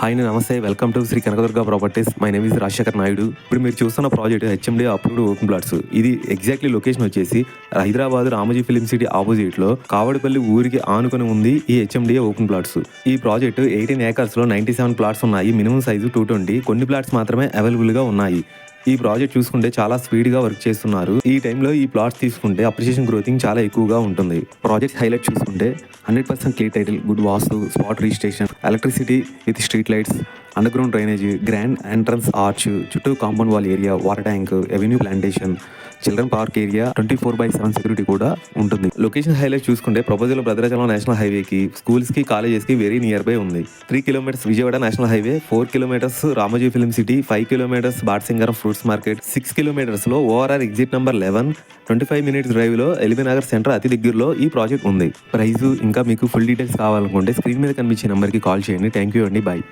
Hi నమస్తే, welcome to Shri Kanakadurga properties. My name is Rajasekhar Naidu. ఇప్పుడు మీరు చూస్తున్న project HMD approved open plots. ఇది ఎగ్జాక్ట్లీ లొకేషన్ వచ్చేసి Hyderabad Ramoji film city opposite లో కావడిపల్లి ఊరికి ఆనుకొని ఉంది ఈ హెచ్ఎండి ఓపెన్ ప్లాట్స్. ఈ ప్రాజెక్ట్ 18 acres లో 97 ప్లాట్స్ ఉన్నాయి. Minimum size 220. కొన్ని ప్లాట్స్ మాత్రమే అవైలబుల్ గా ఉన్నాయి. ఈ ప్రాజెక్ట్ చూసుకుంటే చాలా స్పీడ్గా వర్క్ చేస్తున్నారు. ఈ టైంలో ఈ ప్లాట్స్ తీసుకుంటే అప్రిషియేషన్ గ్రోతింగ్ చాలా ఎక్కువగా ఉంటుంది. ప్రాజెక్ట్ హైలైట్ చూసుకుంటే 100% క్లియర్ టైటిల్, గుడ్ వాస్తు, spot registration, electricity with street lights, underground drainage, grand entrance arch, చుట్టూ compound wall area, water tank, avenue plantation, children park area, 24/7 security కూడా ఉంటుంది. లొకేషన్ హైలైట్ చూసుకుంటే ప్రపోజల్ భద్రాచలం నేషనల్ హైవేకి, స్కూల్స్కి, కాలేజెస్కి very near by ఉంది. 3 kilometers Vijayawada national highway, 4 kilometers Ramoji film city, 5 kilometers బాట్సింగర్ fruits market, 6 kilometers లో ORR exit number 11, 25 minutes drive లో ఎల్బీ నగర్ సెంటర్ అతి దగ్గరలో ఈ ప్రాజెక్ట్ ఉంది. ప్రైస్ ఇంకా మీకు ఫుల్ డీటెయిల్స్ కావాలనుకుంటే స్క్రీన్ మీద కనిపించే నెంబర్కి కాల్ చేయండి. థ్యాంక్ యూ అండి, బాయ్.